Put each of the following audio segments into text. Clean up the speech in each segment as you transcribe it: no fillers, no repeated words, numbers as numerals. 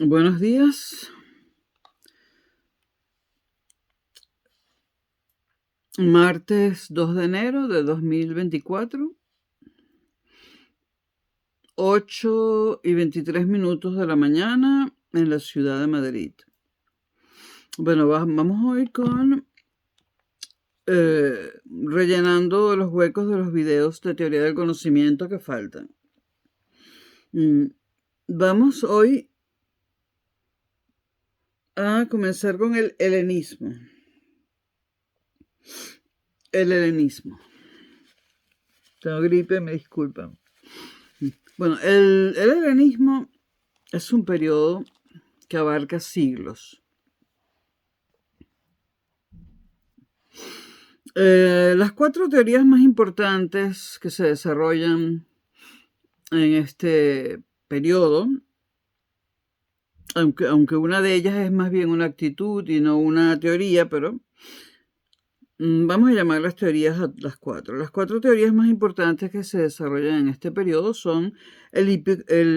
Buenos días. Martes 2 de enero de 2024, 8:23 de la mañana en la ciudad de Madrid. Bueno, vamos hoy con rellenando los huecos de los videos de teoría del conocimiento que faltan. Vamos hoy a comenzar con el helenismo. El helenismo. Tengo gripe, me disculpan. Bueno, el helenismo es un periodo que abarca siglos. Las 4 teorías más importantes que se desarrollan en este periodo, aunque una de ellas es más bien una actitud y no una teoría, pero vamos a llamar las teorías a las 4. Las 4 teorías más importantes que se desarrollan en este periodo son el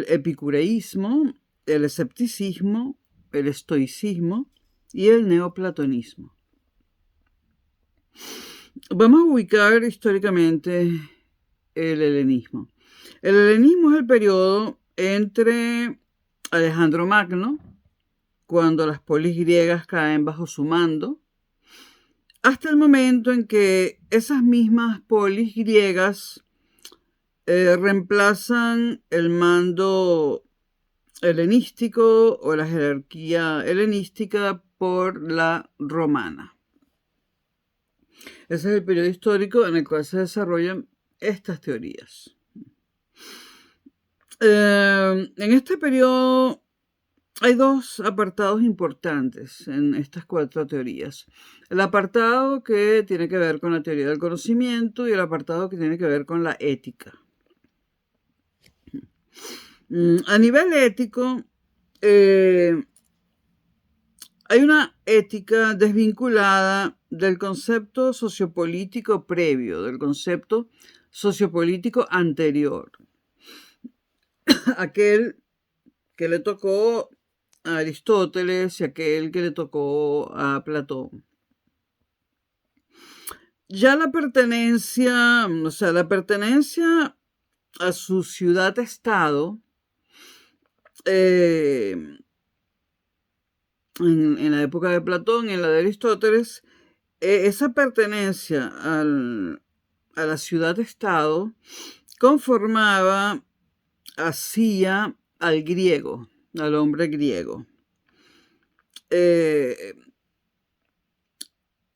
epicureísmo, el escepticismo, el estoicismo y el neoplatonismo. Vamos a ubicar históricamente el helenismo. El helenismo es el periodo entre Alejandro Magno, cuando las polis griegas caen bajo su mando, hasta el momento en que esas mismas polis griegas reemplazan el mando helenístico o la jerarquía helenística por la romana. Ese es el periodo histórico en el cual se desarrollan estas teorías. En este periodo hay 2 apartados importantes en estas 4 teorías. El apartado que tiene que ver con la teoría del conocimiento y el apartado que tiene que ver con la ética. A nivel ético, hay una ética desvinculada del concepto sociopolítico previo, del concepto sociopolítico anterior. Aquel que le tocó a Aristóteles y aquel que le tocó a Platón. Ya la pertenencia a su ciudad-estado, en la época de Platón y en la de Aristóteles, esa pertenencia a la ciudad-estado conformaba, hacía al griego, al hombre griego.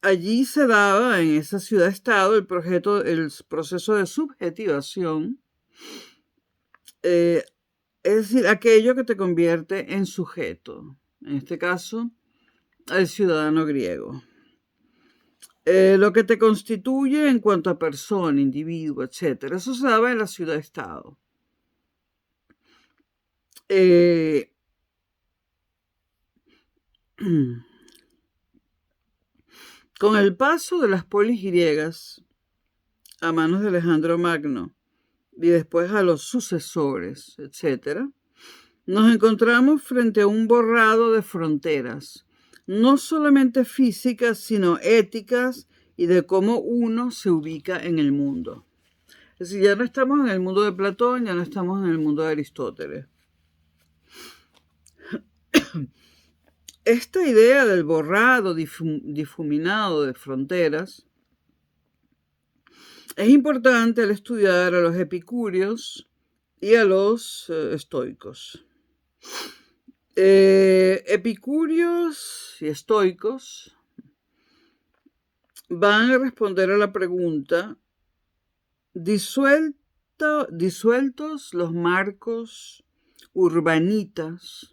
Allí se daba en esa ciudad-estado el proceso de subjetivación, es decir, aquello que te convierte en sujeto, en este caso, al ciudadano griego. Lo que te constituye en cuanto a persona, individuo, etc. Eso se daba en la ciudad-estado. Con el paso de las polis griegas a manos de Alejandro Magno y después a los sucesores, etc., nos encontramos frente a un borrado de fronteras, no solamente físicas, sino éticas y de cómo uno se ubica en el mundo. Es decir, ya no estamos en el mundo de Platón, ya no estamos en el mundo de Aristóteles. Esta idea del borrado difuminado de fronteras es importante al estudiar a los epicúreos y a los estoicos. Epicúreos y estoicos van a responder a la pregunta: disueltos los marcos urbanitas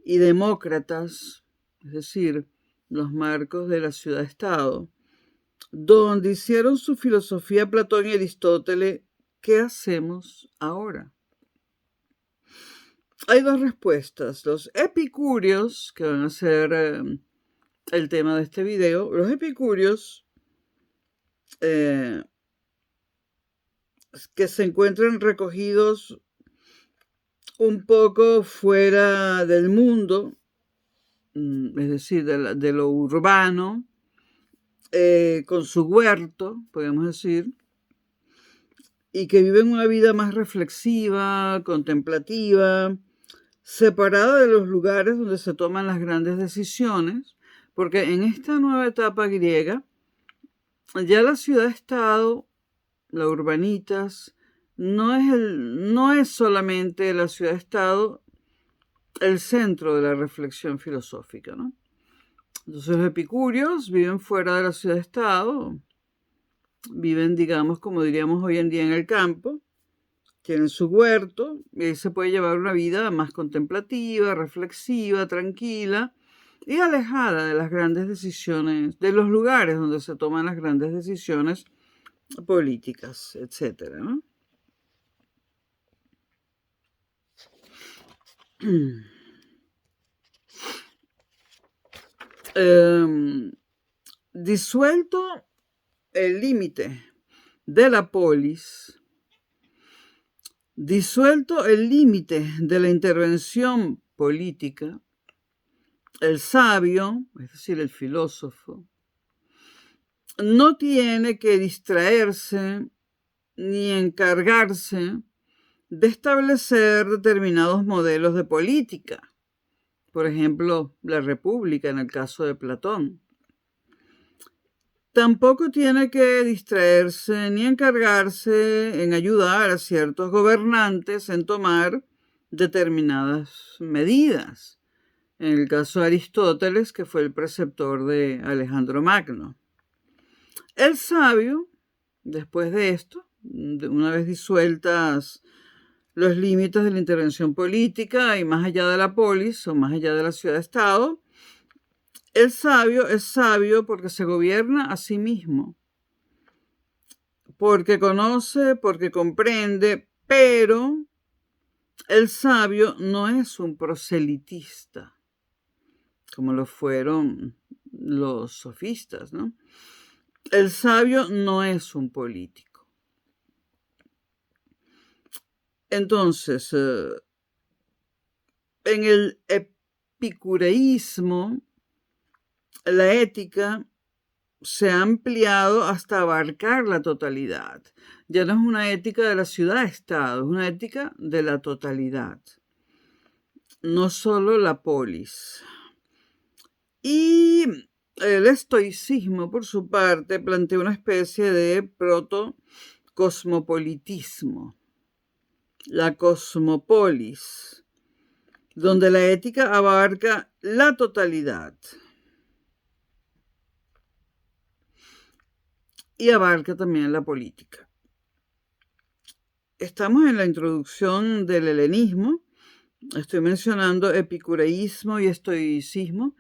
y demócratas, es decir, los marcos de la ciudad-estado, donde hicieron su filosofía Platón y Aristóteles, ¿qué hacemos ahora? Hay 2 respuestas. Los epicúreos, que van a ser el tema de este video, los epicúreos que se encuentran recogidos un poco fuera del mundo, es decir, de lo urbano, con su huerto, podemos decir, y que viven una vida más reflexiva, contemplativa, separada de los lugares donde se toman las grandes decisiones, porque en esta nueva etapa griega, ya la ciudad-estado, la urbanitas, no es solamente la ciudad-estado el centro de la reflexión filosófica, ¿no? Entonces los epicúreos viven fuera de la ciudad-estado, viven, digamos, como diríamos hoy en día en el campo, tienen su huerto y ahí se puede llevar una vida más contemplativa, reflexiva, tranquila y alejada de las grandes decisiones, de los lugares donde se toman las grandes decisiones políticas, etcétera, ¿no? Disuelto el límite de la polis, disuelto el límite de la intervención política, el sabio, es decir, el filósofo, no tiene que distraerse ni encargarse de establecer determinados modelos de política. Por ejemplo, la república en el caso de Platón. Tampoco tiene que distraerse ni encargarse en ayudar a ciertos gobernantes en tomar determinadas medidas. En el caso de Aristóteles, que fue el preceptor de Alejandro Magno. El sabio, después de esto, una vez disueltas los límites de la intervención política y más allá de la polis o más allá de la ciudad-estado, el sabio es sabio porque se gobierna a sí mismo, porque conoce, porque comprende, pero el sabio no es un proselitista, como lo fueron los sofistas, ¿no? El sabio no es un político. Entonces, en el epicureísmo, la ética se ha ampliado hasta abarcar la totalidad. Ya no es una ética de la ciudad-estado, es una ética de la totalidad, no solo la polis. Y el estoicismo, por su parte, plantea una especie de proto-cosmopolitismo, la cosmopolis, donde la ética abarca la totalidad y abarca también la política. Estamos en la introducción del helenismo, estoy mencionando epicureísmo y estoicismo,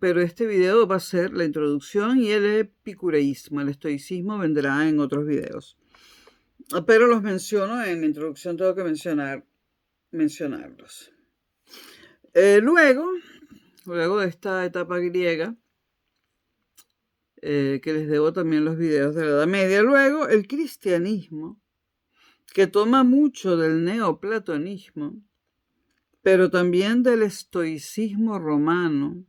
pero este video va a ser la introducción y el epicureísmo. El estoicismo vendrá en otros videos. Pero los menciono en la introducción, tengo que mencionarlos. Luego de esta etapa griega, que les debo también los videos de la Edad Media, luego el cristianismo, que toma mucho del neoplatonismo, pero también del estoicismo romano,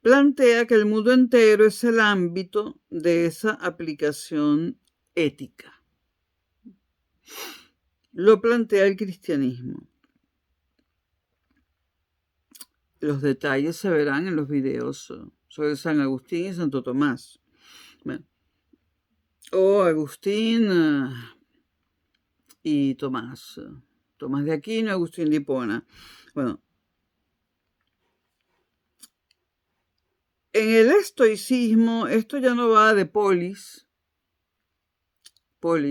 plantea que el mundo entero es el ámbito de esa aplicación ética. Lo plantea el cristianismo. Los detalles se verán en los videos sobre San Agustín y Santo Tomás. Bueno, o Agustín y Tomás. Tomás de Aquino, Agustín de Hipona. Bueno, en el estoicismo esto ya no va de polis,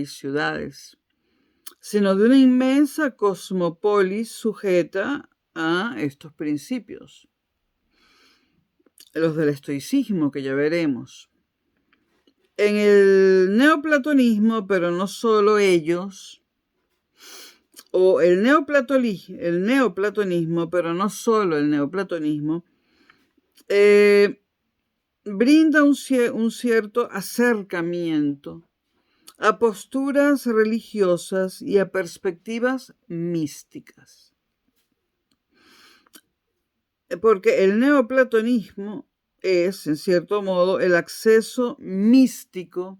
ciudades, sino de una inmensa cosmopolis sujeta a estos principios. Los del estoicismo, que ya veremos. En el neoplatonismo, pero no solo ellos, o el neoplatonismo, pero no solo el neoplatonismo, brinda un cierto acercamiento a posturas religiosas y a perspectivas místicas. Porque el neoplatonismo es, en cierto modo, el acceso místico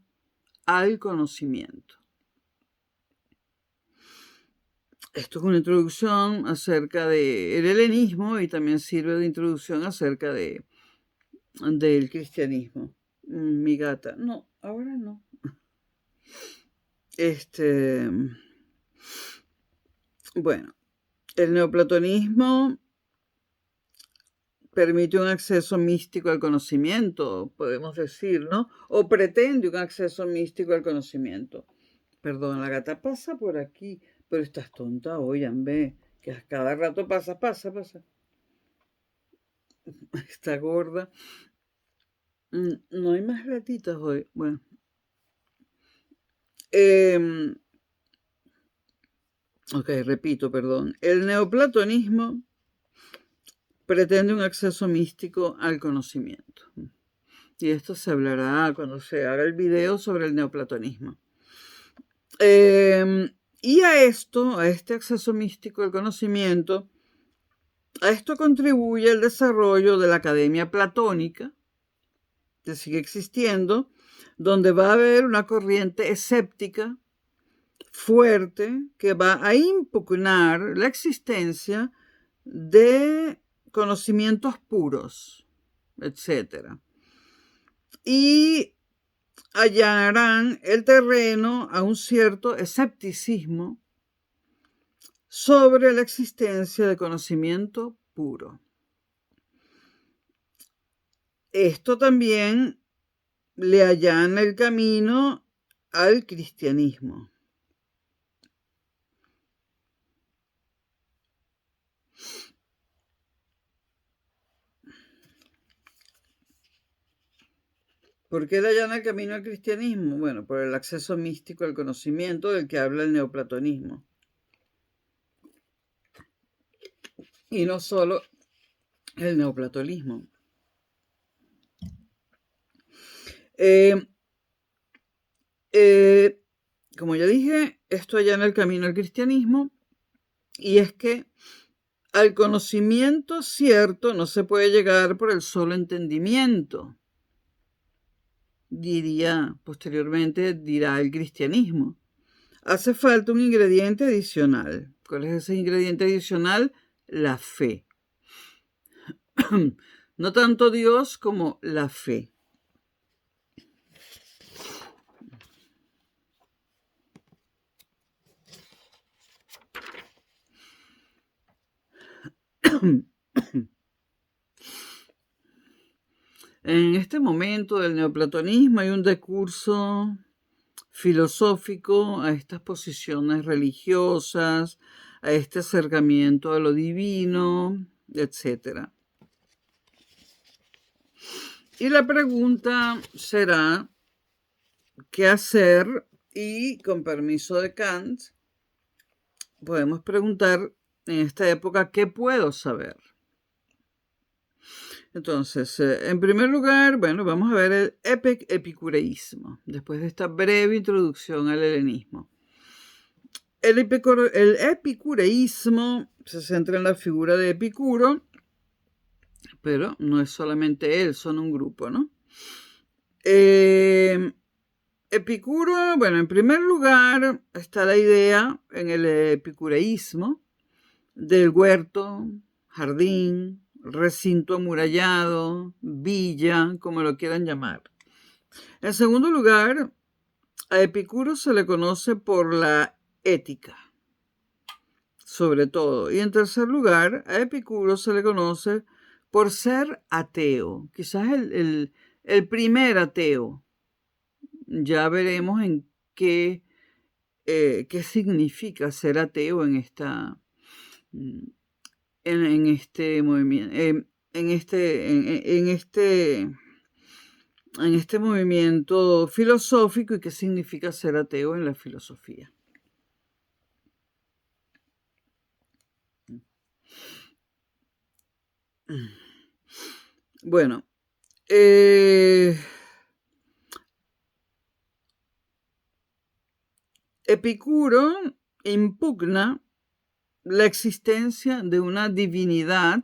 al conocimiento. Esto es una introducción acerca del helenismo y también sirve de introducción acerca del cristianismo. Mi gata. No, ahora no. Bueno, el neoplatonismo permite un acceso místico al conocimiento, podemos decir, ¿no? O pretende un acceso místico al conocimiento. Perdón, la gata pasa por aquí, pero estás tonta hoy, ve, que a cada rato pasa. Está gorda. No hay más gatitas hoy. Bueno. Ok, repito, perdón. El neoplatonismo pretende un acceso místico al conocimiento. Y esto se hablará cuando se haga el video sobre el neoplatonismo. Y a este acceso místico al conocimiento, a esto contribuye el desarrollo de la academia platónica, que sigue existiendo, donde va a haber una corriente escéptica fuerte que va a impugnar la existencia de conocimientos puros, etc. Y allanarán el terreno a un cierto escepticismo sobre la existencia de conocimiento puro. Esto también le allana el camino al cristianismo. ¿Por qué le allana el camino al cristianismo? Bueno, por el acceso místico al conocimiento del que habla el neoplatonismo. Y no solo el neoplatonismo. Como ya dije, esto allana el camino al cristianismo, y es que al conocimiento cierto no se puede llegar por el solo entendimiento, posteriormente dirá el cristianismo. Hace falta un ingrediente adicional. ¿Cuál es ese ingrediente adicional? La fe. No tanto Dios como la fe. En este momento del neoplatonismo hay un decurso filosófico a estas posiciones religiosas, a este acercamiento a lo divino, etc. Y la pregunta será, ¿qué hacer? Y con permiso de Kant, podemos preguntar en esta época, ¿qué puedo saber? Entonces, en primer lugar, bueno, vamos a ver el epicureísmo, después de esta breve introducción al helenismo. El epicureísmo se centra en la figura de Epicuro, pero no es solamente él, son un grupo, ¿no? Epicuro, bueno, en primer lugar está la idea en el epicureísmo del huerto, jardín, recinto amurallado, villa, como lo quieran llamar. En segundo lugar, a Epicuro se le conoce por la ética, sobre todo. Y en tercer lugar, a Epicuro se le conoce por ser ateo, quizás el primer ateo. Ya veremos en qué significa ser ateo en este movimiento, en este movimiento filosófico, y qué significa ser ateo en la filosofía. Bueno, Epicuro impugna la existencia de una divinidad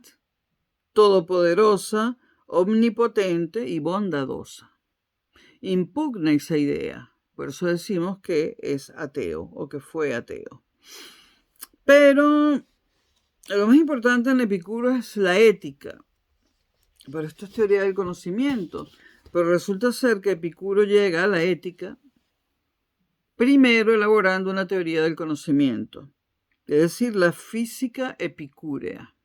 todopoderosa, omnipotente y bondadosa. Impugna esa idea. Por eso decimos que es ateo o que fue ateo. Pero lo más importante en Epicuro es la ética. Pero esto es teoría del conocimiento. Pero resulta ser que Epicuro llega a la ética primero elaborando una teoría del conocimiento, es decir, la física epicúrea.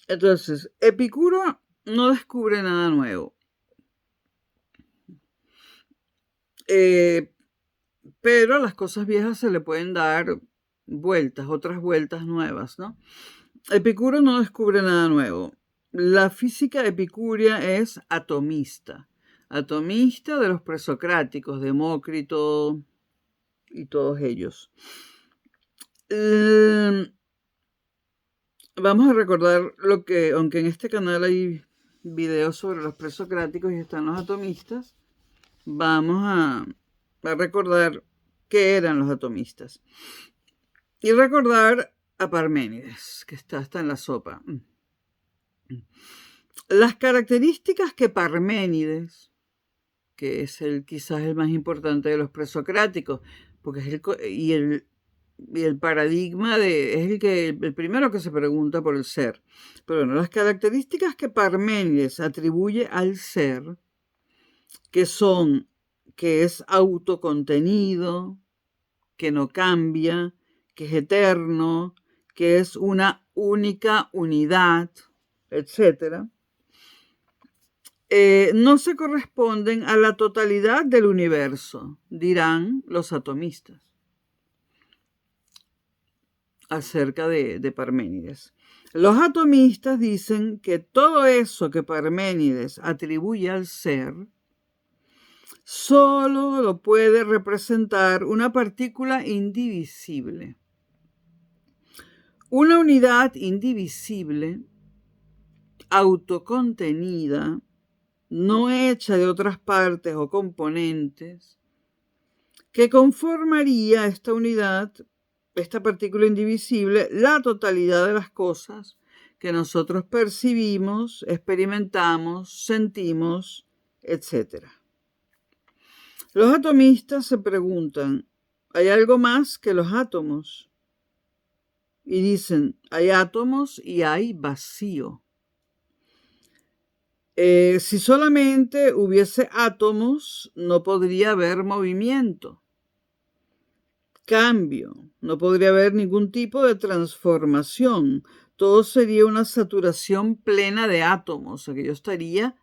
Entonces, Epicuro no descubre nada nuevo. Pero a las cosas viejas se le pueden dar vueltas, otras vueltas nuevas, ¿no? Epicuro no descubre nada nuevo. La física epicúrea es atomista. Atomista de los presocráticos, Demócrito y todos ellos. Vamos a recordar lo que, aunque en este canal hay videos sobre los presocráticos y están los atomistas, vamos a recordar qué eran los atomistas. Y recordar a Parménides, que está hasta en la sopa. Las características que Parménides, que es quizás el más importante de los presocráticos, porque es el paradigma es el primero que se pregunta por el ser. Pero bueno, las características que Parménides atribuye al ser, que es autocontenido, que no cambia, que es eterno, que es una única unidad, etc., no se corresponden a la totalidad del universo, dirán los atomistas acerca de Parménides. Los atomistas dicen que todo eso que Parménides atribuye al ser solo lo puede representar una partícula indivisible. Una unidad indivisible, autocontenida, no hecha de otras partes o componentes, que conformaría esta unidad, esta partícula indivisible, la totalidad de las cosas que nosotros percibimos, experimentamos, sentimos, etc. Los atomistas se preguntan, ¿hay algo más que los átomos? Y dicen, hay átomos y hay vacío. Si solamente hubiese átomos, no podría haber movimiento, cambio, no podría haber ningún tipo de transformación. Todo sería una saturación plena de átomos, o sea que yo estaría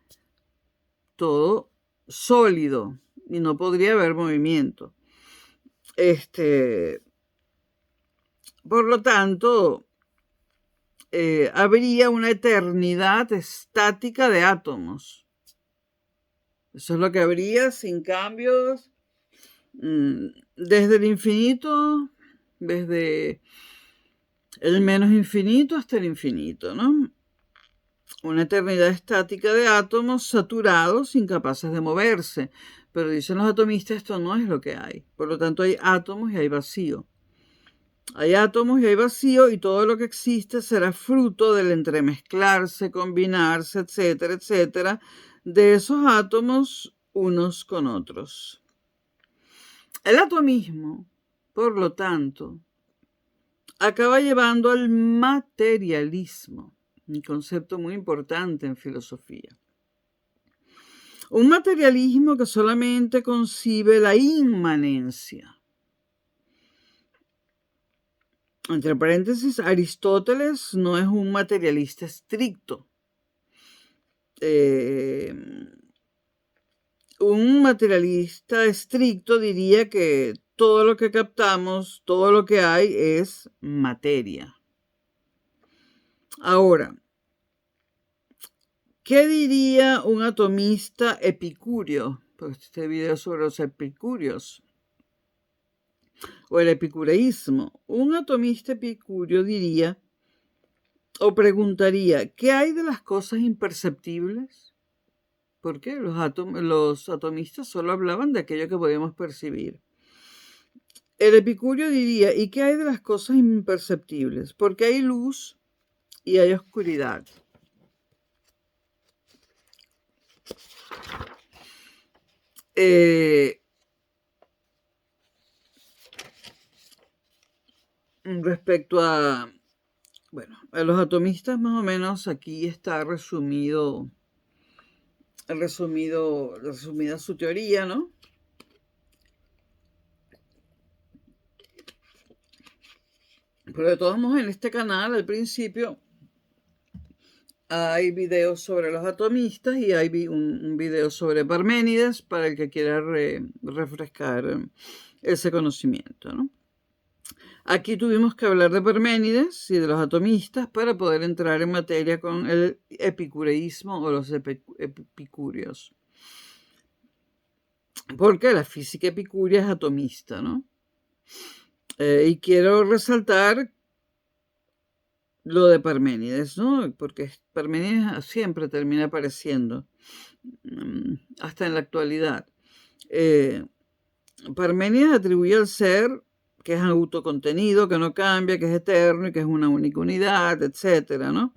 todo sólido y no podría haber movimiento. Por lo tanto, habría una eternidad estática de átomos. Eso es lo que habría, sin cambios, desde el infinito, desde el menos infinito hasta el infinito, ¿no? Una eternidad estática de átomos saturados, incapaces de moverse. Pero dicen los atomistas, esto no es lo que hay. Por lo tanto, hay átomos y hay vacío. Hay átomos y hay vacío, y todo lo que existe será fruto del entremezclarse, combinarse, etcétera, etcétera, de esos átomos unos con otros. El atomismo, por lo tanto, acaba llevando al materialismo, un concepto muy importante en filosofía. Un materialismo que solamente concibe la inmanencia. Entre paréntesis, Aristóteles no es un materialista estricto. Un materialista estricto diría que todo lo que captamos, todo lo que hay es materia. Ahora, ¿qué diría un atomista epicúreo? Pues este video es sobre los epicúreos o el epicureísmo. Un atomista epicúreo diría o preguntaría, ¿qué hay de las cosas imperceptibles? ¿Por qué? Los atomistas solo hablaban de aquello que podíamos percibir. El epicurio diría, ¿y qué hay de las cosas imperceptibles? Porque hay luz y hay oscuridad. Respecto a, bueno, a los atomistas, más o menos aquí está resumida su teoría, ¿no? Pero de todos modos, en este canal, al principio, hay videos sobre los atomistas y hay un video sobre Parménides para el que quiera refrescar ese conocimiento, ¿no? Aquí tuvimos que hablar de Parménides y de los atomistas para poder entrar en materia con el epicureísmo o los epicúreos. Porque la física epicúrea es atomista, ¿no? Y quiero resaltar lo de Parménides, ¿no? Porque Parménides siempre termina apareciendo, hasta en la actualidad. Parménides atribuye al ser que es autocontenido, que no cambia, que es eterno y que es una única unidad, etcétera, ¿no?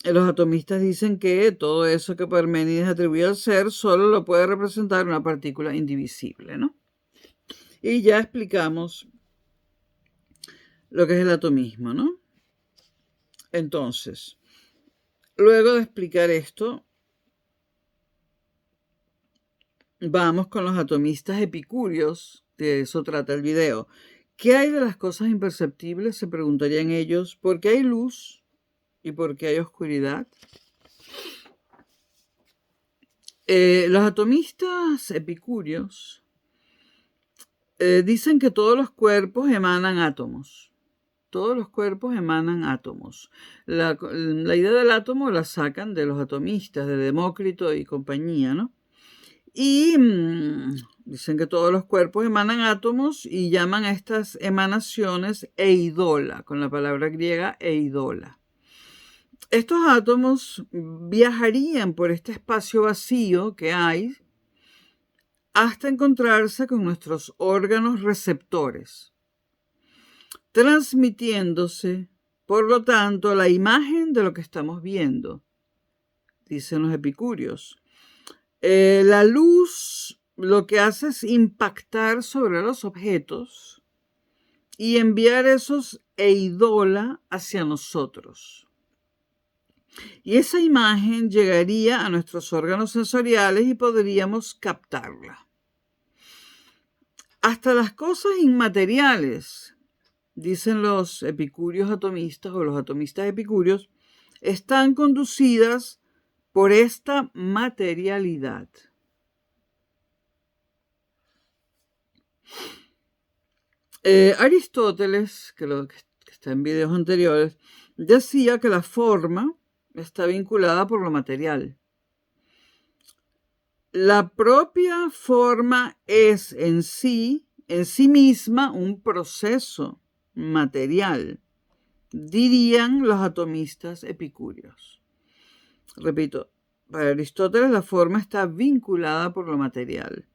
Los atomistas dicen que todo eso que Parménides atribuye al ser solo lo puede representar una partícula indivisible, ¿no? Y ya explicamos lo que es el atomismo, ¿no? Entonces, luego de explicar esto, vamos con los atomistas epicúreos, de eso trata el video. ¿Qué hay de las cosas imperceptibles? Se preguntarían ellos. ¿Por qué hay luz y por qué hay oscuridad? Los atomistas epicúreos dicen que todos los cuerpos emanan átomos. Todos los cuerpos emanan átomos. La idea del átomo la sacan de los atomistas, de Demócrito y compañía, ¿no? Y dicen que todos los cuerpos emanan átomos y llaman a estas emanaciones eidola, con la palabra griega eidola. Estos átomos viajarían por este espacio vacío que hay hasta encontrarse con nuestros órganos receptores, transmitiéndose, por lo tanto, la imagen de lo que estamos viendo, dicen los epicúreos. La luz lo que hace es impactar sobre los objetos y enviar esos eidola hacia nosotros. Y esa imagen llegaría a nuestros órganos sensoriales y podríamos captarla. Hasta las cosas inmateriales, dicen los epicúreos atomistas o los atomistas epicúreos, están conducidas por esta materialidad. Aristóteles, que está en videos anteriores, decía que la forma está vinculada por lo material. La propia forma es en sí misma un proceso material, dirían los atomistas epicúreos. Repito, para Aristóteles la forma está vinculada por lo material.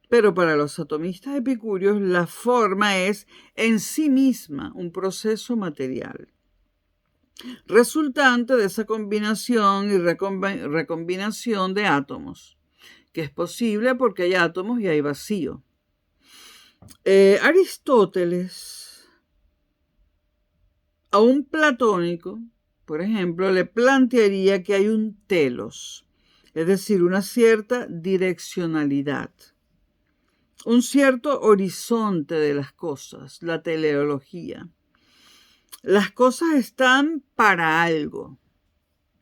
Pero para los atomistas epicúreos, la forma es en sí misma un proceso material, resultante de esa combinación y recombinación de átomos, que es posible porque hay átomos y hay vacío. Aristóteles, a un platónico, por ejemplo, le plantearía que hay un telos, es decir, una cierta direccionalidad, un cierto horizonte de las cosas, la teleología. Las cosas están para algo.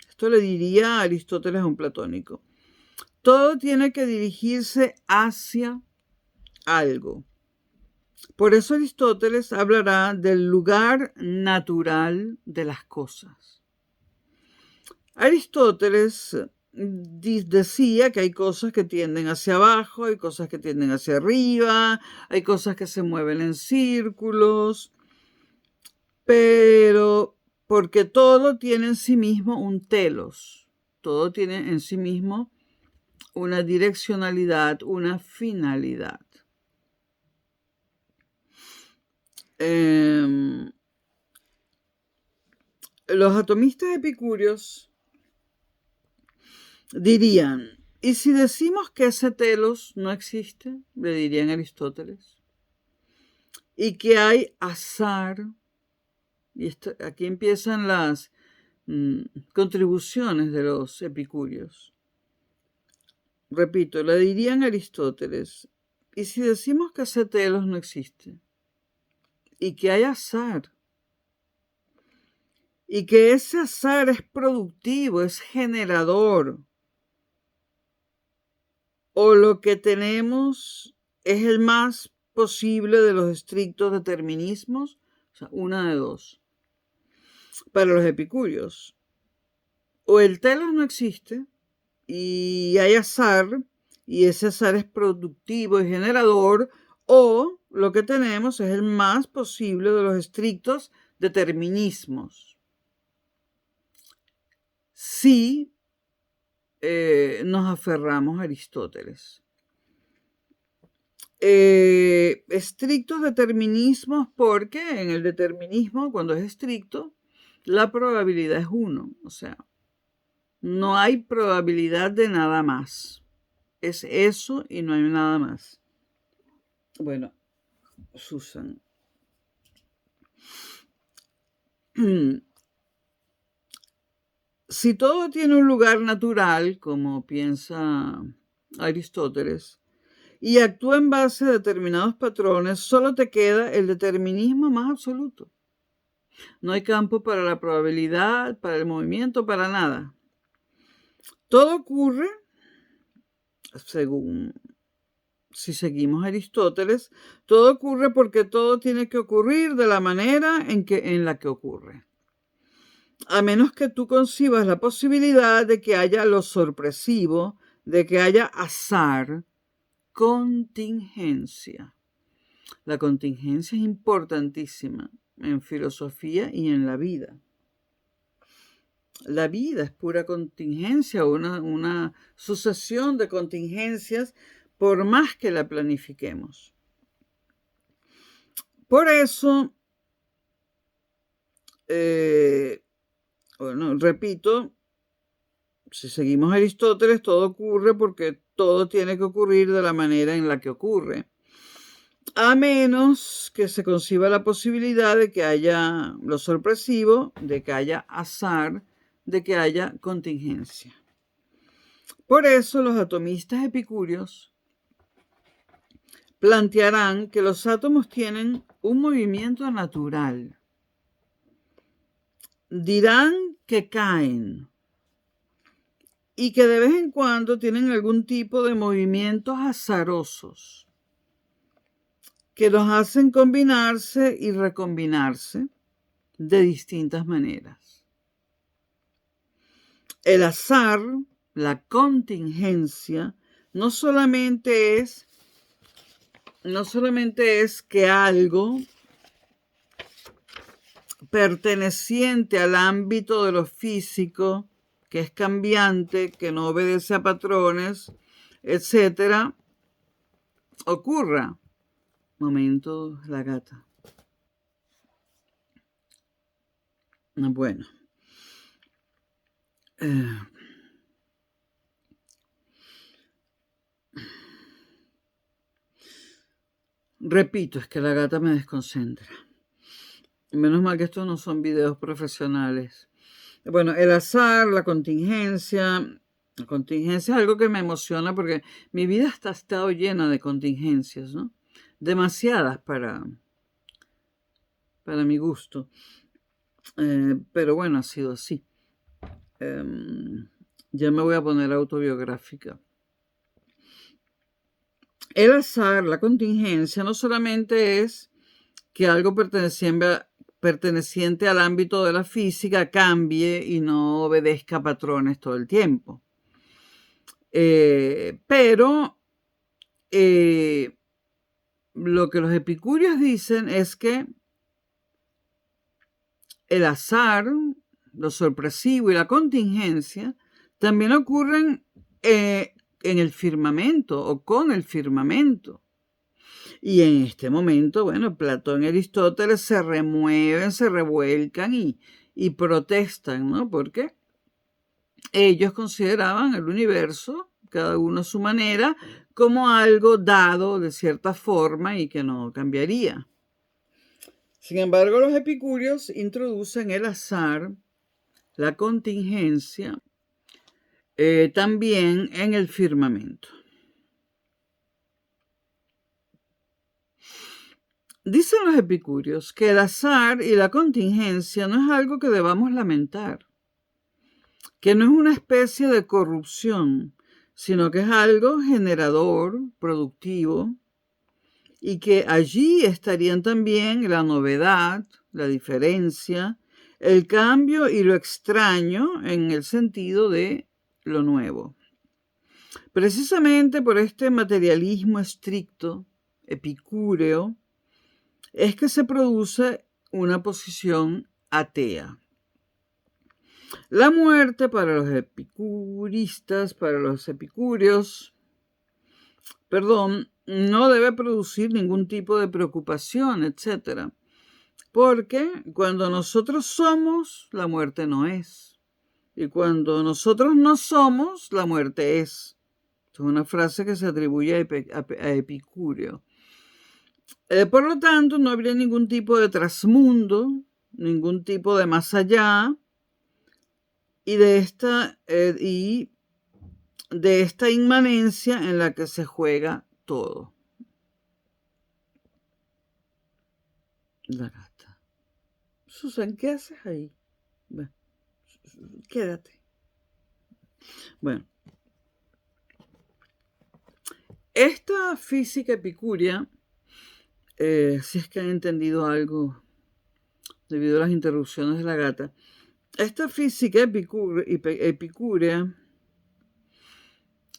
Esto le diría Aristóteles a un platónico. Todo tiene que dirigirse hacia algo. Por eso Aristóteles hablará del lugar natural de las cosas. Aristóteles decía que hay cosas que tienden hacia abajo, hay cosas que tienden hacia arriba, hay cosas que se mueven en círculos, pero porque todo tiene en sí mismo un telos, todo tiene en sí mismo una direccionalidad, una finalidad. Em, los atomistas epicúreos dirían, ¿y si decimos que ese telos no existe? Le dirían Aristóteles. Y que hay azar, y aquí empiezan las contribuciones de los epicúreos. Repito, le dirían Aristóteles, ¿y si decimos que ese telos no existe? Y que hay azar, y que ese azar es productivo, es generador, o lo que tenemos es el más posible de los estrictos determinismos, o sea, una de dos. Para los epicúreos, o el telos no existe y hay azar, y ese azar es productivo y generador, o lo que tenemos es el más posible de los estrictos determinismos. Si nos aferramos a Aristóteles. Estrictos determinismos porque en el determinismo, cuando es estricto, la probabilidad es 1, o sea, no hay probabilidad de nada más. Es eso y no hay nada más. Bueno, Susan. Si todo tiene un lugar natural, como piensa Aristóteles, y actúa en base a determinados patrones, solo te queda el determinismo más absoluto. No hay campo para la probabilidad, para el movimiento, para nada. Todo ocurre, según si seguimos a Aristóteles, todo ocurre porque todo tiene que ocurrir de la manera en la que ocurre. A menos que tú concibas la posibilidad de que haya lo sorpresivo, de que haya azar, contingencia. La contingencia es importantísima en filosofía y en la vida. La vida es pura contingencia, una sucesión de contingencias por más que la planifiquemos. Por eso, repito, si seguimos a Aristóteles, todo ocurre porque todo tiene que ocurrir de la manera en la que ocurre. A menos que se conciba la posibilidad de que haya lo sorpresivo, de que haya azar, de que haya contingencia. Por eso los atomistas epicúreos plantearán que los átomos tienen un movimiento natural. Dirán que caen y que de vez en cuando tienen algún tipo de movimientos azarosos que los hacen combinarse y recombinarse de distintas maneras. El azar, la contingencia, no solamente es que algo perteneciente al ámbito de lo físico, que es cambiante, que no obedece a patrones, etcétera, ocurra. Momento, la gata. Bueno. Repito, es que la gata me desconcentra. Menos mal que estos no son videos profesionales. Bueno, el azar, la contingencia. La contingencia es algo que me emociona porque mi vida ha estado llena de contingencias, ¿no? Demasiadas para mi gusto. Pero bueno, ha sido así. Ya me voy a poner autobiográfica. El azar, la contingencia, no solamente es que algo perteneciente al ámbito de la física cambie y no obedezca patrones todo el tiempo. Pero lo que los epicúreos dicen es que el azar, lo sorpresivo y la contingencia también ocurren en el firmamento o con el firmamento. Y en este momento, bueno, Platón y Aristóteles se remueven, se revuelcan y protestan, ¿no? Porque ellos consideraban el universo, cada uno a su manera, como algo dado de cierta forma y que no cambiaría. Sin embargo, los epicúreos introducen el azar, la contingencia, también en el firmamento. Dicen los epicúreos que el azar y la contingencia no es algo que debamos lamentar, que no es una especie de corrupción, sino que es algo generador, productivo, y que allí estarían también la novedad, la diferencia, el cambio y lo extraño en el sentido de lo nuevo. Precisamente por este materialismo estricto, epicúreo, es que se produce una posición atea. La muerte para los epicuristas, para los epicúreos, no debe producir ningún tipo de preocupación, etc. Porque cuando nosotros somos, la muerte no es. Y cuando nosotros no somos, la muerte es. Es una frase que se atribuye a Epicúreo. Por lo tanto, no habría ningún tipo de trasmundo, ningún tipo de más allá, y de esta inmanencia en la que se juega todo. La gata. Susan, ¿qué haces ahí? Bueno, quédate. Bueno, esta física epicúrea, si es que han entendido algo debido a las interrupciones de la gata, esta física epicúrea,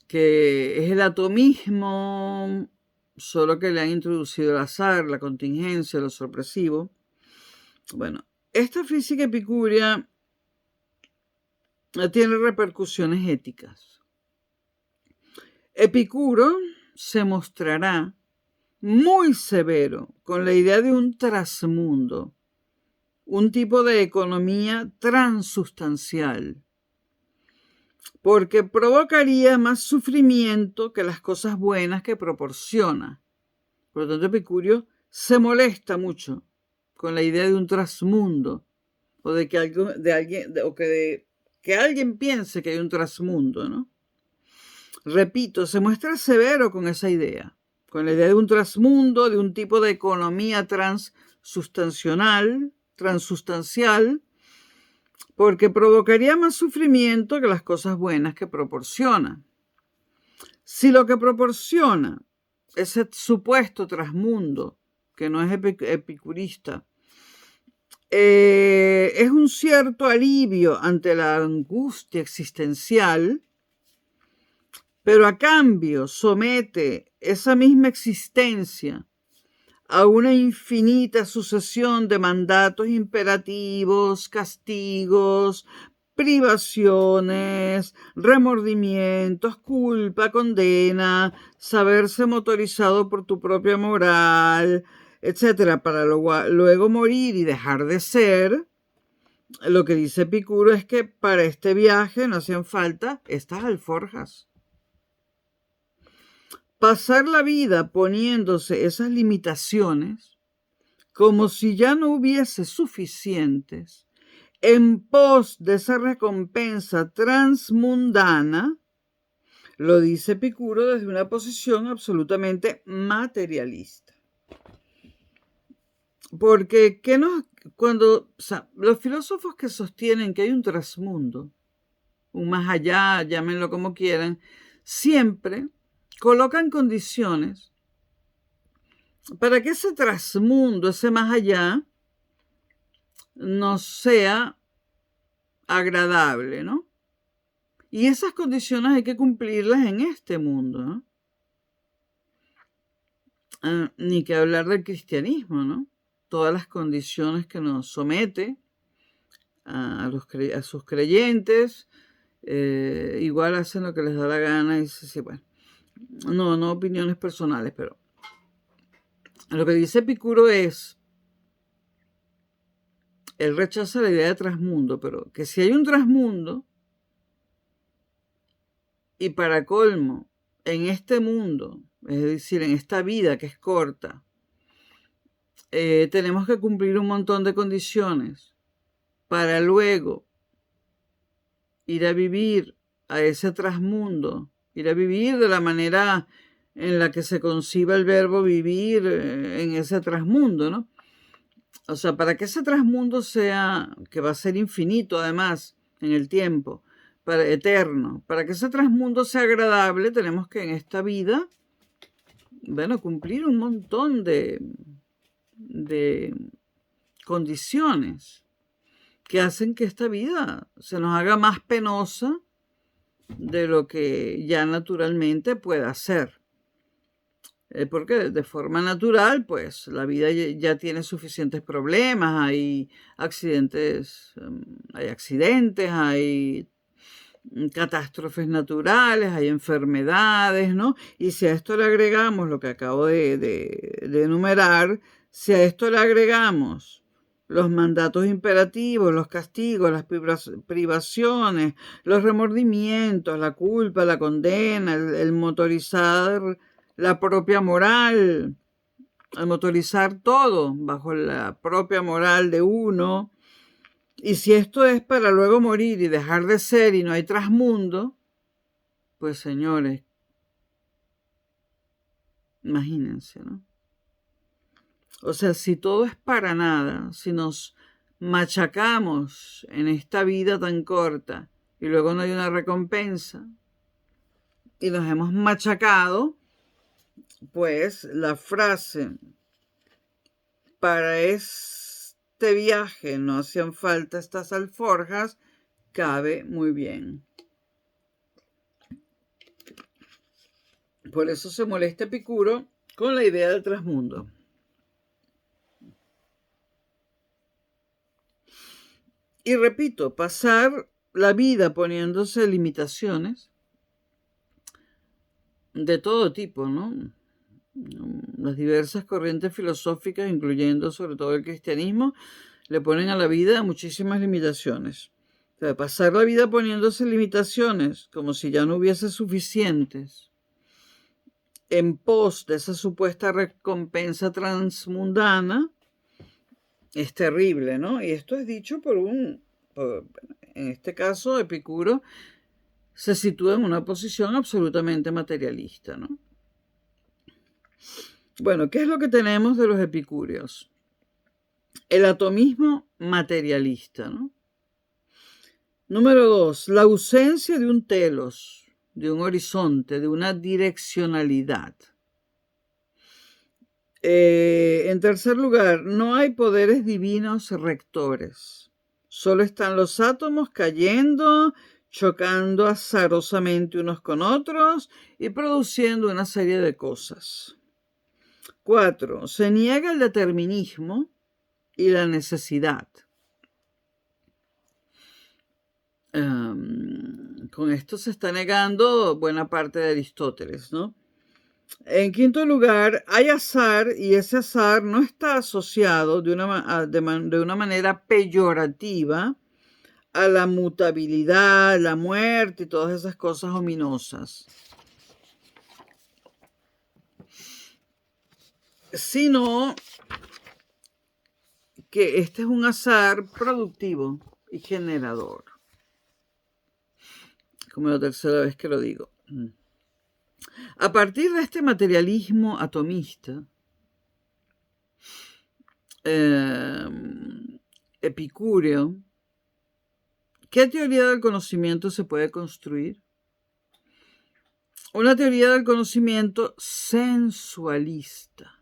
que es el atomismo, solo que le han introducido el azar, la contingencia, lo sorpresivo. Bueno, esta física epicúrea tiene repercusiones éticas. Epicuro se mostrará muy severo con la idea de un trasmundo, un tipo de economía transustancial, porque provocaría más sufrimiento que las cosas buenas que proporciona. Por lo tanto, Epicurio se molesta mucho con la idea de un trasmundo, o de que alguien piense que hay un trasmundo, ¿no? Repito, se muestra severo con esa idea, con la idea de un trasmundo, de un tipo de economía transustancial, porque provocaría más sufrimiento que las cosas buenas que proporciona. Si lo que proporciona ese supuesto trasmundo, que no es epicurista, es un cierto alivio ante la angustia existencial, pero a cambio somete esa misma existencia a una infinita sucesión de mandatos imperativos, castigos, privaciones, remordimientos, culpa, condena, saberse motorizado por tu propia moral, etc., para luego morir y dejar de ser. Lo que dice Epicuro es que para este viaje no hacían falta estas alforjas. Pasar la vida poniéndose esas limitaciones como si ya no hubiese suficientes en pos de esa recompensa transmundana, lo dice Epicuro desde una posición absolutamente materialista. Porque los filósofos que sostienen que hay un trasmundo, un más allá, llámenlo como quieran, siempre colocan condiciones para que ese trasmundo, ese más allá, no sea agradable, ¿no? Y esas condiciones hay que cumplirlas en este mundo, ¿no? Ni que hablar del cristianismo, ¿no? Todas las condiciones que nos somete a sus creyentes, igual hacen lo que les da la gana y sí, bueno. No opiniones personales, pero Lo que dice Epicuro es, él rechaza la idea de trasmundo, pero que si hay un trasmundo, y para colmo, en este mundo, es decir, en esta vida que es corta, tenemos que cumplir un montón de condiciones para luego ir a vivir a ese trasmundo, ir a vivir de la manera en la que se conciba el verbo vivir en ese trasmundo, ¿no? O sea, para que ese trasmundo sea, que va a ser infinito además en el tiempo, para eterno, para que ese trasmundo sea agradable, tenemos que en esta vida, bueno, cumplir un montón de condiciones que hacen que esta vida se nos haga más penosa de lo que ya naturalmente pueda ser. Porque de forma natural, pues la vida ya tiene suficientes problemas, hay accidentes, hay catástrofes naturales, hay enfermedades, ¿no? Y si a esto le agregamos lo que acabo de enumerar, si a esto le agregamos los mandatos imperativos, los castigos, las privaciones, los remordimientos, la culpa, la condena, el motorizar la propia moral, el motorizar todo bajo la propia moral de uno, y si esto es para luego morir y dejar de ser y no hay trasmundo, pues señores, imagínense, ¿no? O sea, si todo es para nada, si nos machacamos en esta vida tan corta y luego no hay una recompensa y nos hemos machacado, pues la frase para este viaje no hacían falta estas alforjas cabe muy bien. Por eso se molesta Epicuro con la idea del trasmundo. Y repito, pasar la vida poniéndose limitaciones de todo tipo, ¿no? Las diversas corrientes filosóficas, incluyendo sobre todo el cristianismo, le ponen a la vida muchísimas limitaciones. O sea, pasar la vida poniéndose limitaciones, como si ya no hubiese suficientes, en pos de esa supuesta recompensa transmundana, es terrible, ¿no? Y esto es dicho en este caso, Epicuro se sitúa en una posición absolutamente materialista, ¿no? Bueno, ¿qué es lo que tenemos de los epicúreos? El atomismo materialista, ¿no? Número 2, la ausencia de un telos, de un horizonte, de una direccionalidad. En tercer lugar, no hay poderes divinos rectores. Solo están los átomos cayendo, chocando azarosamente unos con otros y produciendo una serie de cosas. 4. Se niega el determinismo y la necesidad. Con esto se está negando buena parte de Aristóteles, ¿no? En quinto lugar, hay azar y ese azar no está asociado de una manera peyorativa a la mutabilidad, la muerte y todas esas cosas ominosas, sino que este es un azar productivo y generador. Como la tercera vez que lo digo. A partir de este materialismo atomista, epicúreo, ¿qué teoría del conocimiento se puede construir? Una teoría del conocimiento sensualista,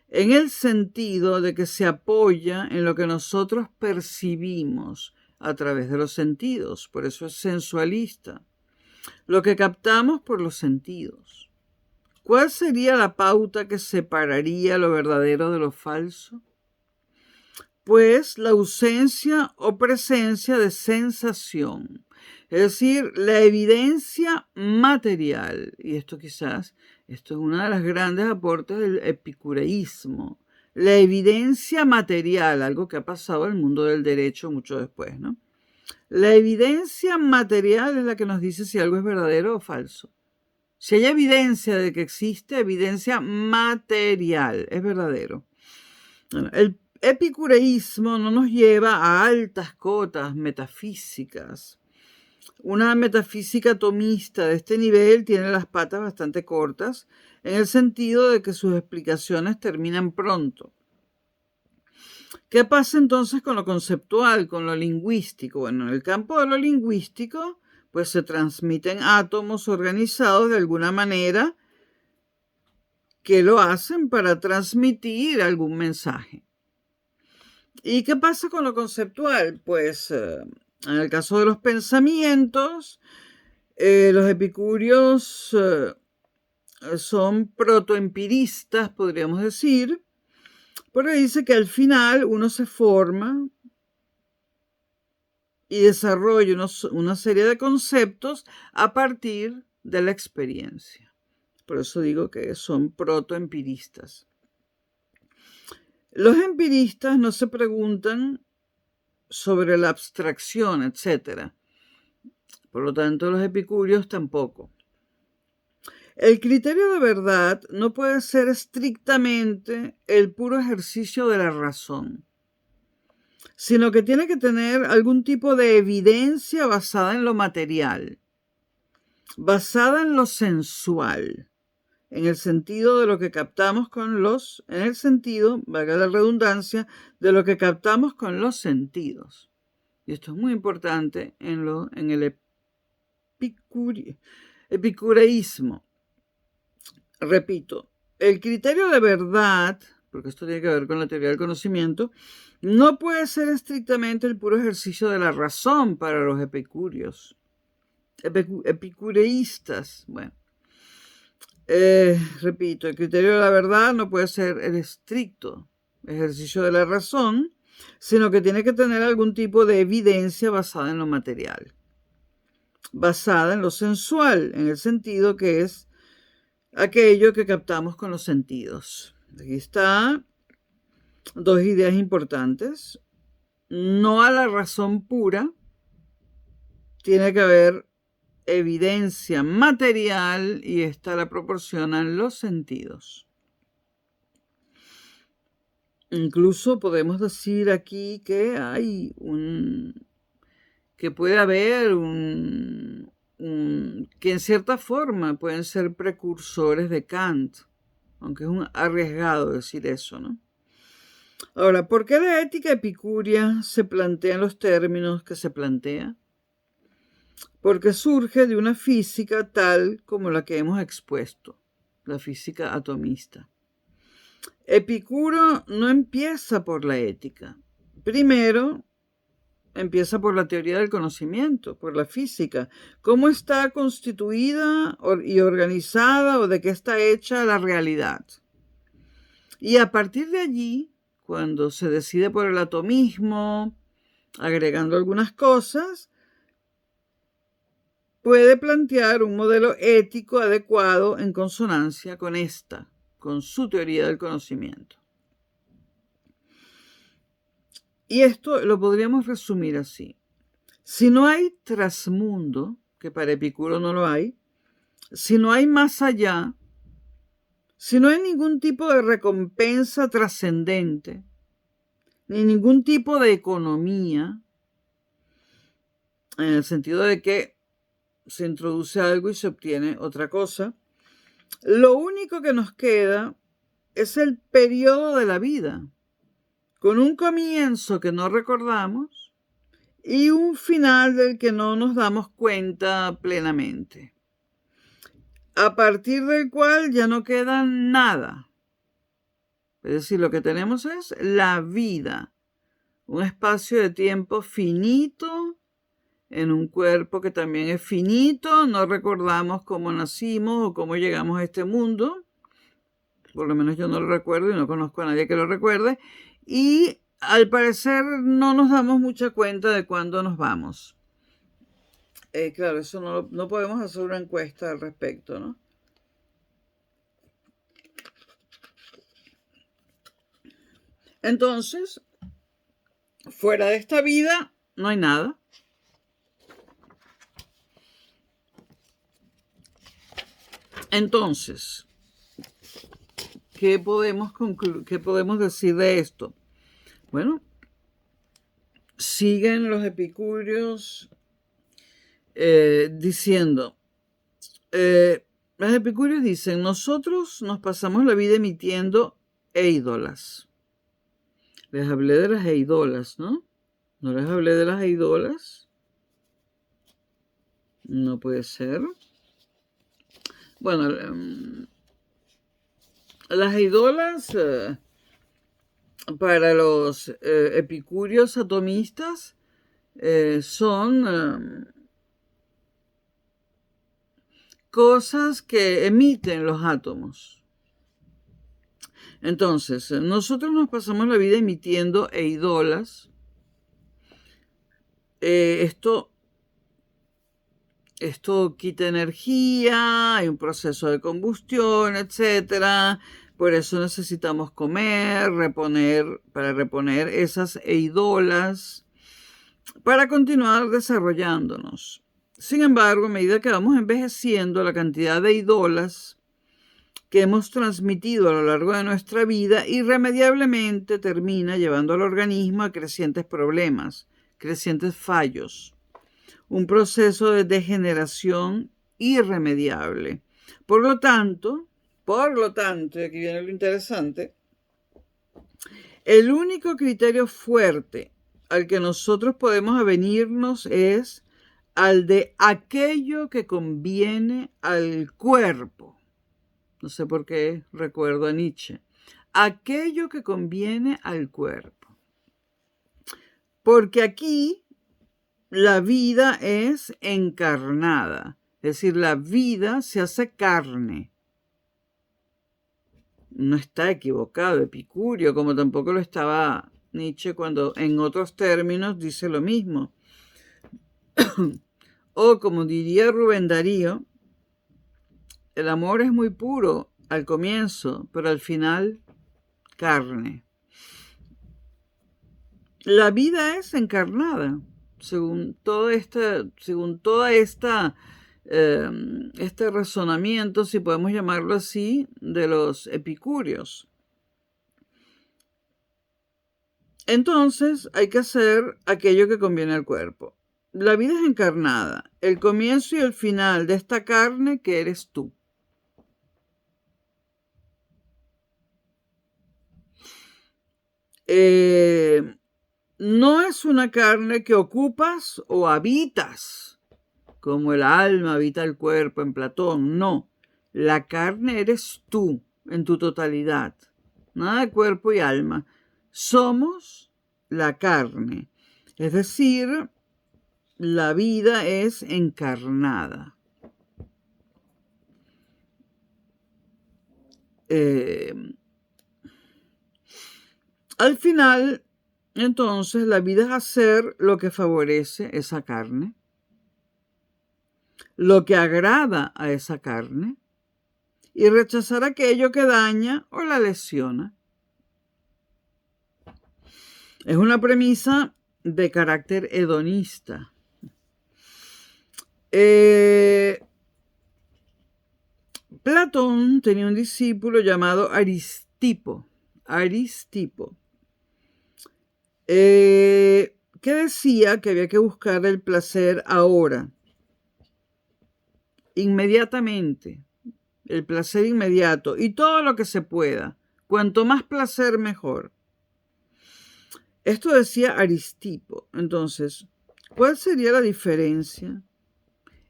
en el sentido de que se apoya en lo que nosotros percibimos a través de los sentidos, por eso es sensualista, lo que captamos por los sentidos. ¿Cuál sería la pauta que separaría lo verdadero de lo falso? Pues la ausencia o presencia de sensación, es decir, la evidencia material, y esto quizás Esto es uno de los grandes aportes del epicureísmo. La evidencia material, algo que ha pasado en el mundo del derecho mucho después, ¿no? La evidencia material es la que nos dice si algo es verdadero o falso. Si hay evidencia de que existe, evidencia material, es verdadero. Bueno, el epicureísmo no nos lleva a altas cotas metafísicas. Una metafísica atomista de este nivel tiene las patas bastante cortas, en el sentido de que sus explicaciones terminan pronto. ¿Qué pasa entonces con lo conceptual, con lo lingüístico? Bueno, en el campo de lo lingüístico, pues se transmiten átomos organizados de alguna manera que lo hacen para transmitir algún mensaje. ¿Y qué pasa con lo conceptual? Pues en el caso de los pensamientos, los epicúreos son protoempiristas, podríamos decir, porque dice que al final uno se forma y desarrolla una serie de conceptos a partir de la experiencia. Por eso digo que son protoempiristas. Los empiristas no se preguntan sobre la abstracción, etc. Por lo tanto, los epicúreos tampoco. El criterio de verdad no puede ser estrictamente el puro ejercicio de la razón, sino que tiene que tener algún tipo de evidencia basada en lo material, basada en lo sensual, en el sentido de lo que captamos en el sentido, valga la redundancia, de lo que captamos con los sentidos. Y esto es muy importante en el epicureísmo. Repito, el criterio de verdad, porque esto tiene que ver con la teoría del conocimiento, no puede ser estrictamente el puro ejercicio de la razón para los epicúreos, epicureístas. Bueno, repito, el criterio de la verdad no puede ser el estricto ejercicio de la razón, sino que tiene que tener algún tipo de evidencia basada en lo material, basada en lo sensual, en el sentido que es aquello que captamos con los sentidos. Aquí está dos ideas importantes. No a la razón pura, tiene que haber evidencia material y esta la proporcionan los sentidos. Incluso podemos decir aquí que hay que puede haber que en cierta forma pueden ser precursores de Kant, aunque es un arriesgado decir eso, ¿no? Ahora, ¿por qué la ética epicúrea se plantea en los términos que se plantea? Porque surge de una física tal como la que hemos expuesto, la física atomista. Epicuro no empieza por la ética. Primero, empieza por la teoría del conocimiento, por la física. ¿Cómo está constituida y organizada o de qué está hecha la realidad? Y a partir de allí, cuando se decide por el atomismo, agregando algunas cosas, puede plantear un modelo ético adecuado en consonancia con su teoría del conocimiento. Y esto lo podríamos resumir así. Si no hay trasmundo, que para Epicuro no lo hay, si no hay más allá, si no hay ningún tipo de recompensa trascendente, ni ningún tipo de economía, en el sentido de que se introduce algo y se obtiene otra cosa, lo único que nos queda es el periodo de la vida, con un comienzo que no recordamos y un final del que no nos damos cuenta plenamente, a partir del cual ya no queda nada. Es decir, lo que tenemos es la vida, un espacio de tiempo finito en un cuerpo que también es finito, no recordamos cómo nacimos o cómo llegamos a este mundo, por lo menos yo no lo recuerdo y no conozco a nadie que lo recuerde, y al parecer no nos damos mucha cuenta de cuándo nos vamos. Claro, eso no podemos hacer una encuesta al respecto, ¿no? Entonces, fuera de esta vida no hay nada. Entonces, ¿qué podemos decir de esto? Bueno, siguen los epicúreos diciendo, los epicúreos dicen, nosotros nos pasamos la vida emitiendo eidolas. Les hablé de las eidolas, ¿no? ¿No les hablé de las eidolas? No puede ser. Bueno, las eidolas para los epicúreos atomistas son cosas que emiten los átomos. Entonces, nosotros nos pasamos la vida emitiendo eidolas. Esto quita energía, hay un proceso de combustión, etc. Por eso necesitamos comer, para reponer esas eidolas, para continuar desarrollándonos. Sin embargo, a medida que vamos envejeciendo, la cantidad de eidolas que hemos transmitido a lo largo de nuestra vida irremediablemente termina llevando al organismo a crecientes problemas, crecientes fallos. Un proceso de degeneración irremediable. Por lo tanto, y aquí viene lo interesante, el único criterio fuerte al que nosotros podemos avenirnos es al de aquello que conviene al cuerpo. No sé por qué recuerdo a Nietzsche. Aquello que conviene al cuerpo. Porque aquí la vida es encarnada, es decir, la vida se hace carne. No está equivocado Epicurio, como tampoco lo estaba Nietzsche cuando en otros términos dice lo mismo. O como diría Rubén Darío, el amor es muy puro al comienzo, pero al final carne. La vida es encarnada. Según todo este razonamiento, si podemos llamarlo así, de los epicúreos. Entonces hay que hacer aquello que conviene al cuerpo. La vida es encarnada, el comienzo y el final de esta carne que eres tú. No es una carne que ocupas o habitas, como el alma habita el cuerpo en Platón. No, la carne eres tú en tu totalidad. Nada de cuerpo y alma. Somos la carne. Es decir, la vida es encarnada. Al final, entonces, la vida es hacer lo que favorece esa carne, lo que agrada a esa carne, y rechazar aquello que daña o la lesiona. Es una premisa de carácter hedonista. Platón tenía un discípulo llamado Aristipo, que decía que había que buscar el placer ahora, inmediatamente, el placer inmediato y todo lo que se pueda. Cuanto más placer, mejor. Esto decía Aristipo. Entonces, ¿cuál sería la diferencia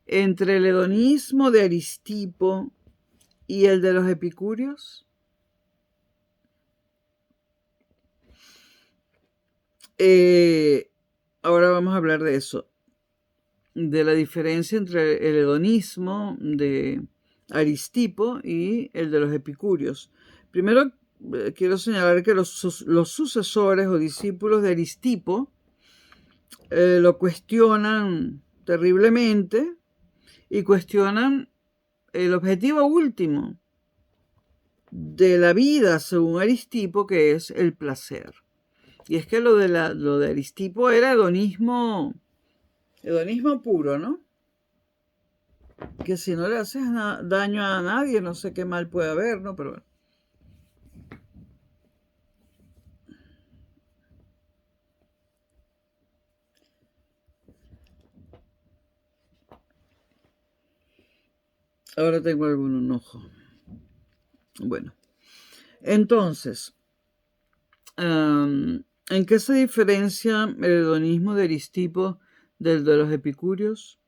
entre el hedonismo de Aristipo y el de los epicúreos? Ahora vamos a hablar de eso, de la diferencia entre el hedonismo de Aristipo y el de los epicúreos. Primero, quiero señalar que los sucesores o discípulos de Aristipo lo cuestionan terriblemente y cuestionan el objetivo último de la vida, según Aristipo, que es el placer. Y es que lo de Aristipo era hedonismo puro, ¿no? Que si no le haces daño a nadie, no sé qué mal puede haber, ¿no? Pero bueno. Ahora tengo algún enojo. Bueno, entonces, ¿en qué se diferencia el hedonismo de Aristipo del de los epicúreos?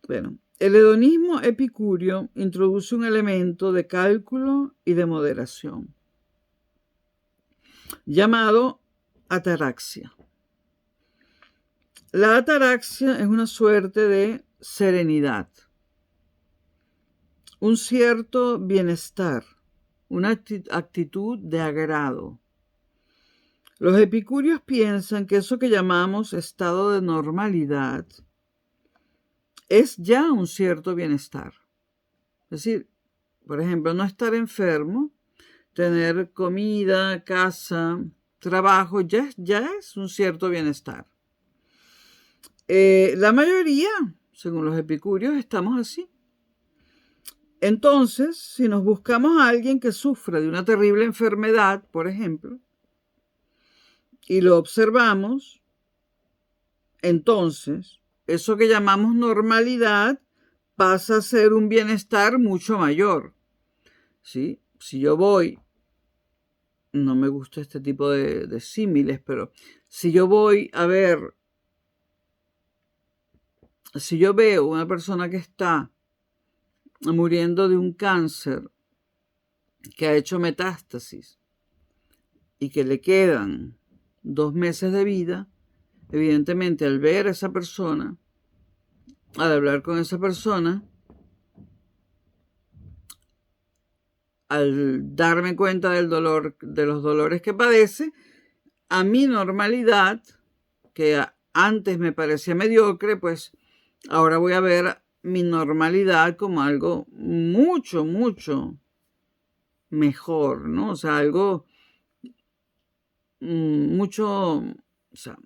Bueno, el hedonismo epicúreo introduce un elemento de cálculo y de moderación, llamado ataraxia. La ataraxia es una suerte de serenidad, un cierto bienestar, una actitud de agrado. Los epicúreos piensan que eso que llamamos estado de normalidad es ya un cierto bienestar. Es decir, por ejemplo, no estar enfermo, tener comida, casa, trabajo, ya es un cierto bienestar. La mayoría, según los epicúreos, estamos así. Entonces, si nos buscamos a alguien que sufre de una terrible enfermedad, por ejemplo, y lo observamos, entonces, eso que llamamos normalidad pasa a ser un bienestar mucho mayor. ¿Sí? Si yo voy, no me gusta este tipo de símiles, pero si yo voy a ver, si yo veo una persona que está muriendo de un cáncer que ha hecho metástasis y que le quedan 2 meses de vida, evidentemente al ver a esa persona, al hablar con esa persona, al darme cuenta del dolor, de los dolores que padece, a mi normalidad, que antes me parecía mediocre, pues ahora voy a ver mi normalidad como algo mucho, mucho mejor, ¿no? O sea, algo mucho, o sea,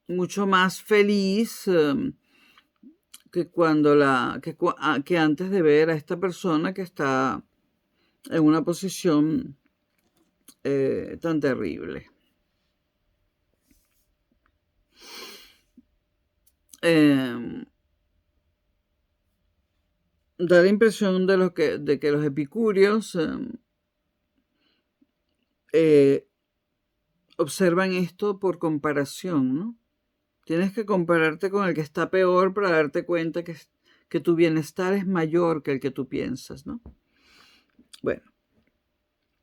mucho más feliz que cuando que antes de ver a esta persona que está en una posición tan terrible. Da la impresión de que los epicúreos observan esto por comparación, ¿no? Tienes que compararte con el que está peor para darte cuenta que tu bienestar es mayor que el que tú piensas, ¿no? Bueno,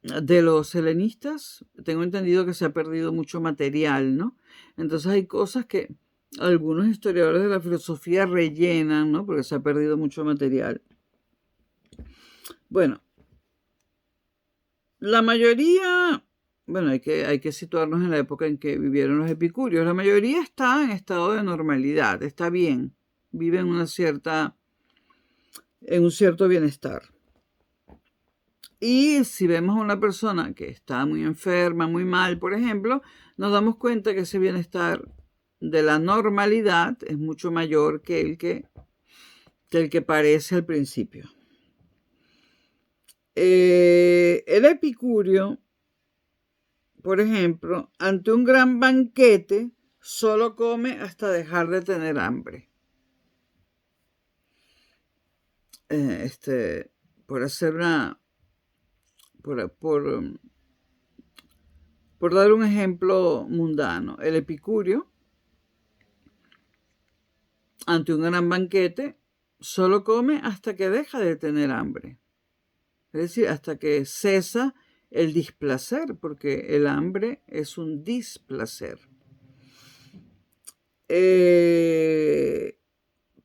de los helenistas tengo entendido que se ha perdido mucho material, ¿no? Entonces hay cosas que algunos historiadores de la filosofía rellenan, ¿no? Porque se ha perdido mucho material. Bueno, la mayoría, bueno, hay que situarnos en la época en que vivieron los epicúreos. La mayoría está en estado de normalidad, está bien, vive en un cierto bienestar. Y si vemos a una persona que está muy enferma, muy mal, por ejemplo, nos damos cuenta que ese bienestar de la normalidad es mucho mayor que el que parece al principio. El epicúreo, por ejemplo, ante un gran banquete, solo come hasta dejar de tener hambre. Por hacer una... Por dar un ejemplo mundano, el epicúreo, ante un gran banquete, solo come hasta que deja de tener hambre. Es decir, hasta que cesa el displacer, porque el hambre es un displacer.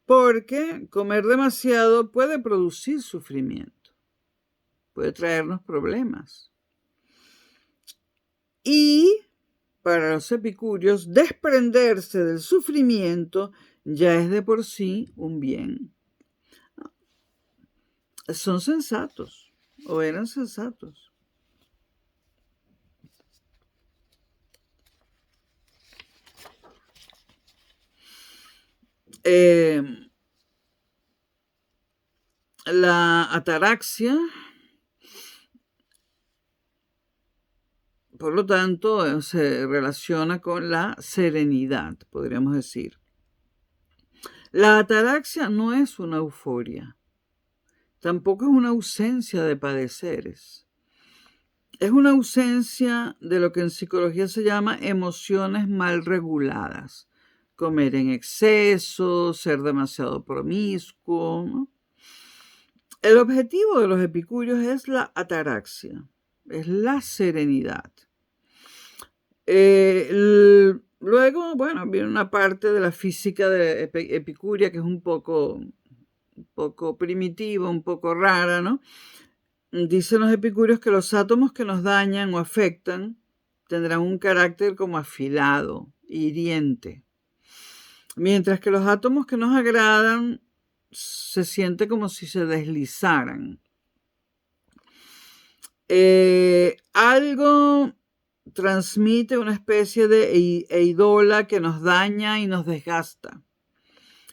Porque comer demasiado puede producir sufrimiento, puede traernos problemas. Y para los epicúreos, desprenderse del sufrimiento ya es de por sí un bien. Son sensatos, o eran sensatos. Eh, la ataraxia, por lo tanto, se relaciona con la serenidad, podríamos decir. La ataraxia no es una euforia, tampoco es una ausencia de padeceres. Es una ausencia de lo que en psicología se llama emociones mal reguladas. Comer en exceso, ser demasiado promiscuo, ¿no? El objetivo de los epicúreos es la ataraxia, es la serenidad. Luego, bueno, viene una parte de la física de Epicuria que es un poco primitiva, un poco rara, ¿no? Dicen los epicúreos que los átomos que nos dañan o afectan tendrán un carácter como afilado, hiriente, mientras que los átomos que nos agradan se siente como si se deslizaran. Algo transmite una especie de eidola que nos daña y nos desgasta.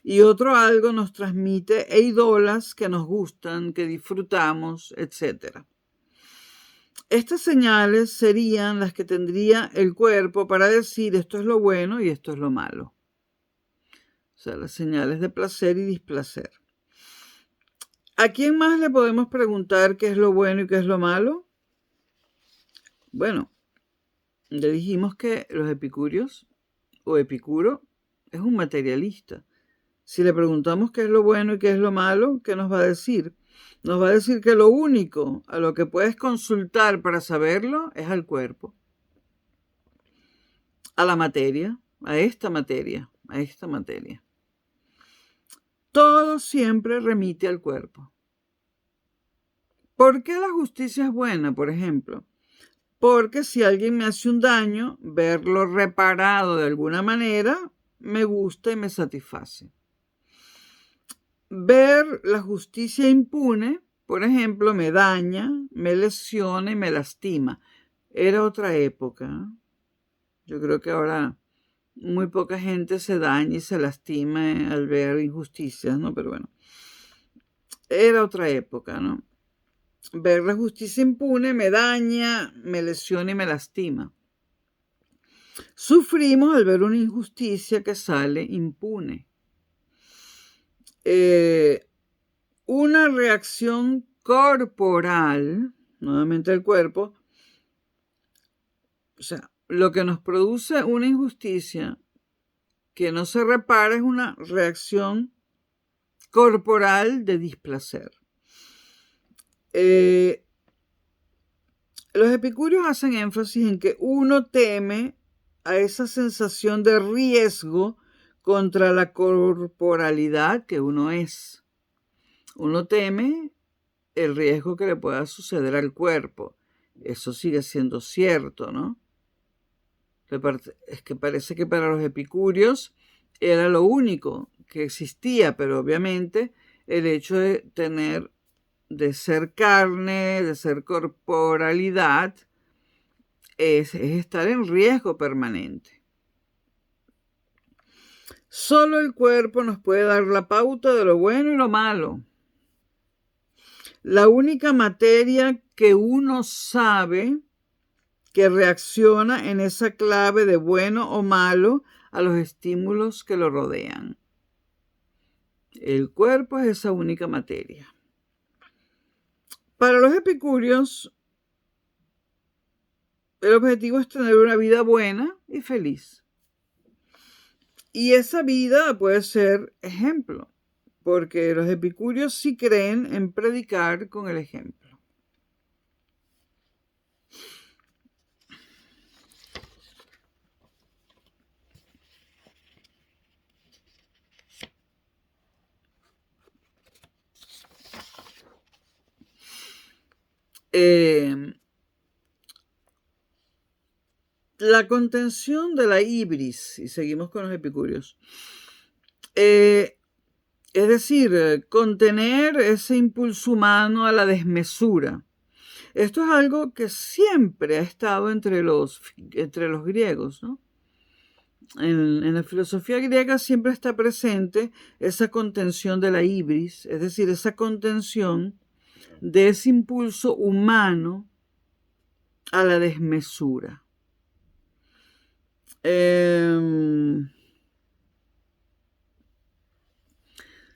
Y otro algo nos transmite eidolas que nos gustan, que disfrutamos, etc. Estas señales serían las que tendría el cuerpo para decir esto es lo bueno y esto es lo malo. O sea, las señales de placer y displacer. ¿A quién más le podemos preguntar qué es lo bueno y qué es lo malo? Bueno, le dijimos que los epicúreos o Epicuro es un materialista. Si le preguntamos qué es lo bueno y qué es lo malo, ¿qué nos va a decir? Nos va a decir que lo único a lo que puedes consultar para saberlo es al cuerpo, a la materia, a esta materia, a esta materia. Todo siempre remite al cuerpo. ¿Por qué la justicia es buena, por ejemplo? Porque si alguien me hace un daño, verlo reparado de alguna manera me gusta y me satisface. Ver la justicia impune, por ejemplo, me daña, me lesiona y me lastima. Era otra época. Yo creo que ahora muy poca gente se daña y se lastima al ver injusticias, ¿no? Pero bueno, era otra época, ¿no? Ver la justicia impune me daña, me lesiona y me lastima. Sufrimos al ver una injusticia que sale impune. Una reacción corporal, nuevamente el cuerpo, o sea, lo que nos produce una injusticia que no se repara es una reacción corporal de displacer. Los epicúreos hacen énfasis en que uno teme a esa sensación de riesgo contra la corporalidad que uno es. Uno teme el riesgo que le pueda suceder al cuerpo. Eso sigue siendo cierto, ¿no? Es que parece que para los epicúreos era lo único que existía, pero obviamente el hecho de ser carne, de ser corporalidad, es estar en riesgo permanente. Solo el cuerpo nos puede dar la pauta de lo bueno y lo malo. La única materia que uno sabe que reacciona en esa clave de bueno o malo a los estímulos que lo rodean. El cuerpo es esa única materia. Para los epicúreos, el objetivo es tener una vida buena y feliz. Y esa vida puede ser ejemplo, porque los epicúreos sí creen en predicar con el ejemplo. La contención de la ibris, y seguimos con los epicúreos, es decir, contener ese impulso humano a la desmesura. Esto es algo que siempre ha estado entre los griegos, ¿no? En la filosofía griega siempre está presente esa contención de la ibris, es decir, esa contención de ese impulso humano a la desmesura.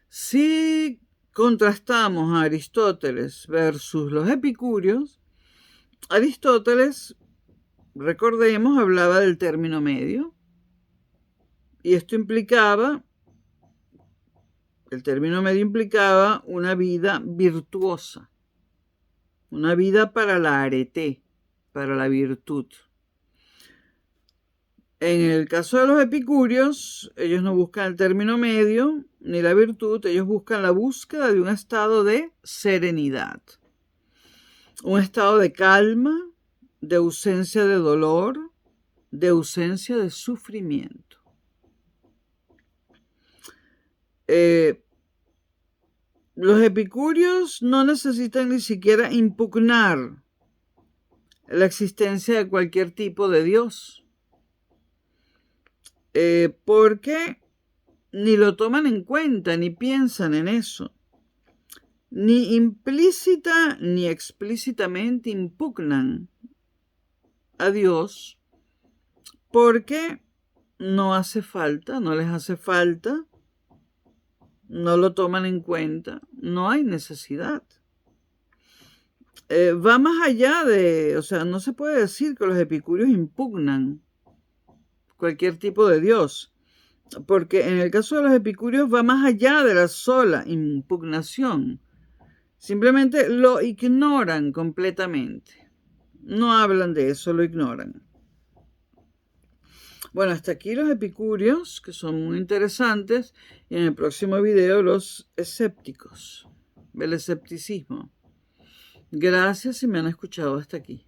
Si contrastamos a Aristóteles versus los epicúreos, Aristóteles, recordemos, hablaba del término medio, y esto implicaba, el término medio implicaba una vida virtuosa, una vida para la arete, para la virtud. En el caso de los epicúreos, ellos no buscan el término medio ni la virtud, ellos buscan la búsqueda de un estado de serenidad, un estado de calma, de ausencia de dolor, de ausencia de sufrimiento. Los epicúreos no necesitan ni siquiera impugnar la existencia de cualquier tipo de Dios, porque ni lo toman en cuenta, ni piensan en eso, ni implícita ni explícitamente impugnan a Dios, porque no hace falta, no les hace falta, no lo toman en cuenta, no hay necesidad. Va más allá o sea, no se puede decir que los epicúreos impugnan cualquier tipo de Dios, porque en el caso de los epicúreos va más allá de la sola impugnación. Simplemente lo ignoran completamente. No hablan de eso, lo ignoran. Bueno, hasta aquí los epicúreos, que son muy interesantes, y en el próximo video los escépticos, el escepticismo. Gracias si me han escuchado hasta aquí.